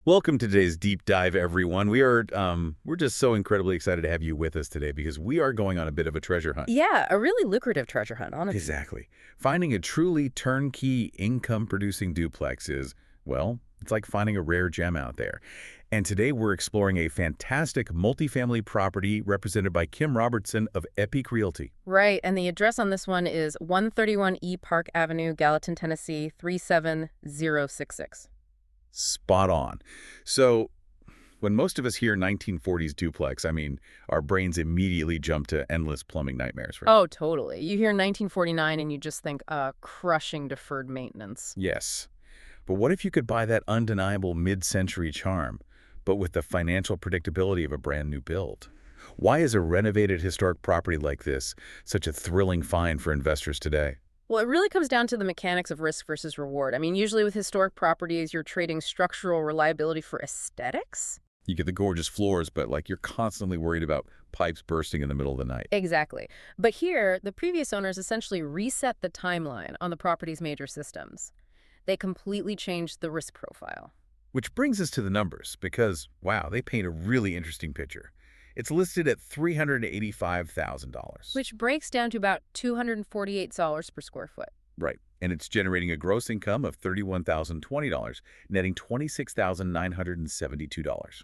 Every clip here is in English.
Welcome to today's deep dive, everyone. We're just so incredibly excited to have you with us today because we are going on a bit of a treasure hunt. Yeah, a really lucrative treasure hunt, honestly. Exactly. Finding a truly turnkey income-producing duplex is, well, it's like finding a rare gem out there. And today we're exploring a fantastic multifamily property represented by Kim Robertson of Epique Realty. Right, and the address on this one is 131 E Park Avenue, Gallatin, Tennessee, 37066. Spot on. So, when most of us hear 1940s duplex, our brains immediately jump to endless plumbing nightmares, right? Oh, totally. You hear 1949 and you just think, crushing deferred maintenance. Yes. But what if you could buy that undeniable mid-century charm, but with the financial predictability of a brand new build? Why is a renovated historic property like this such a thrilling find for investors today? Well, it really comes down to the mechanics of risk versus reward. I mean, usually with historic properties, you're trading structural reliability for aesthetics. You get the gorgeous floors, but you're constantly worried about pipes bursting in the middle of the night. Exactly. But here, the previous owners essentially reset the timeline on the property's major systems. They completely changed the risk profile. Which brings us to the numbers, because, wow, they paint a really interesting picture. It's listed at $385,000. Which breaks down to about $248 per square foot. Right. And it's generating a gross income of $31,020, netting $26,972.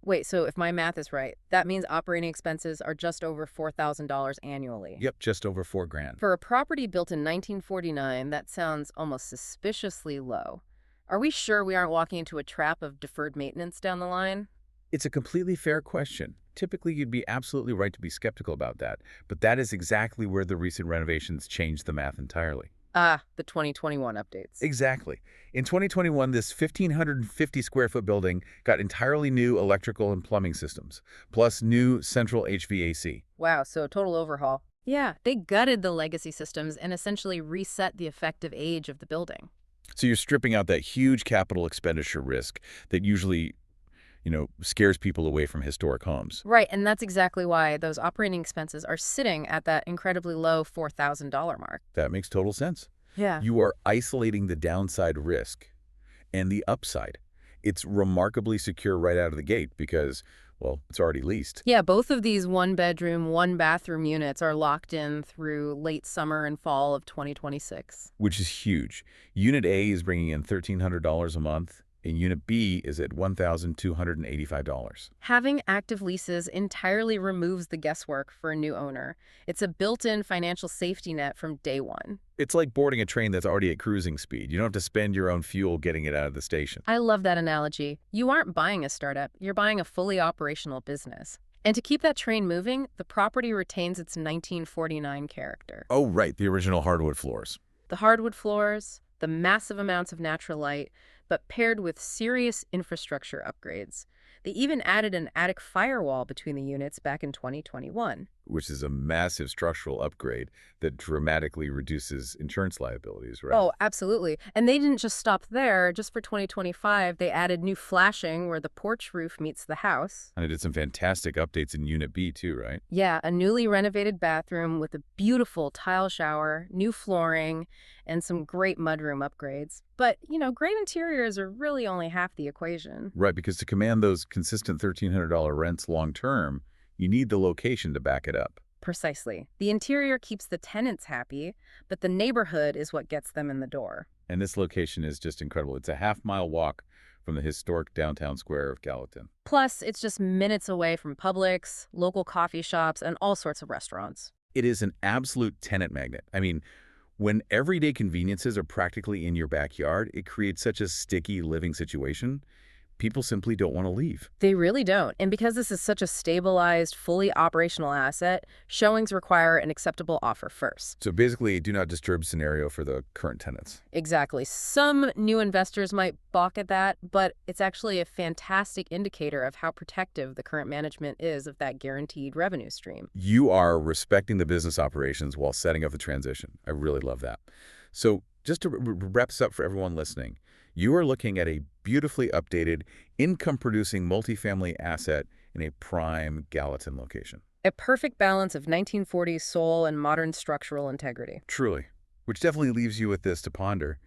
Wait, so if my math is right, that means operating expenses are just over $4,000 annually. Yep, just over $4,000. For a property built in 1949, that sounds almost suspiciously low. Are we sure we aren't walking into a trap of deferred maintenance down the line? It's a completely fair question. Typically, you'd be absolutely right to be skeptical about that, but that is exactly where the recent renovations changed the math entirely. Ah, the 2021 updates. Exactly. In 2021, this 1,550 square foot building got entirely new electrical and plumbing systems, plus new central HVAC. Wow, so a total overhaul. Yeah, they gutted the legacy systems and essentially reset the effective age of the building. So you're stripping out that huge capital expenditure risk that usually, scares people away from historic homes. Right, and that's exactly why those operating expenses are sitting at that incredibly low $4,000 mark. That makes total sense. Yeah. You are isolating the downside risk and the upside. It's remarkably secure right out of the gate because, well, it's already leased. Yeah, both of these one-bedroom, one-bathroom units are locked in through late summer and fall of 2026. Which is huge. Unit A is bringing in $1,300 a month, and Unit B is at $1,285. Having active leases entirely removes the guesswork for a new owner. It's a built-in financial safety net from day one. It's like boarding a train that's already at cruising speed. You don't have to spend your own fuel getting it out of the station. I love that analogy. You aren't buying a startup, you're buying a fully operational business. And to keep that train moving, the property retains its 1949 character. Oh, right, the original hardwood floors. The hardwood floors, the massive amounts of natural light, but paired with serious infrastructure upgrades. They even added an attic firewall between the units back in 2021. Which is a massive structural upgrade that dramatically reduces insurance liabilities, right? Oh, absolutely. And they didn't just stop there. Just for 2025, they added new flashing where the porch roof meets the house. And it did some fantastic updates in Unit B too, right? Yeah, a newly renovated bathroom with a beautiful tile shower, new flooring, and some great mudroom upgrades. But, great interiors are really only half the equation. Right, because to command those consistent $1,300 rents long term, you need the location to back it up. Precisely. The interior keeps the tenants happy, but the neighborhood is what gets them in the door. And this location is just incredible. It's a half-mile walk from the historic downtown square of Gallatin. Plus, it's just minutes away from Publix, local coffee shops, and all sorts of restaurants. It is an absolute tenant magnet. When everyday conveniences are practically in your backyard, it creates such a sticky living situation. People simply don't want to leave. They really don't. And because this is such a stabilized, fully operational asset, showings require an acceptable offer first. So basically, a do not disturb scenario for the current tenants. Exactly. Some new investors might balk at that, but it's actually a fantastic indicator of how protective the current management is of that guaranteed revenue stream. You are respecting the business operations while setting up the transition. I really love that. So just to wrap this up for everyone listening, you are looking at a beautifully updated, income-producing multifamily asset in a prime Gallatin location. A perfect balance of 1940s soul and modern structural integrity. Truly. Which definitely leaves you with this to ponder.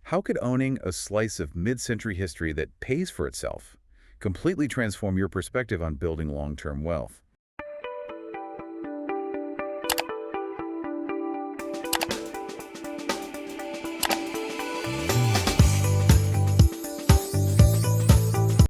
How could owning a slice of mid-century history that pays for itself completely transform your perspective on building long-term wealth?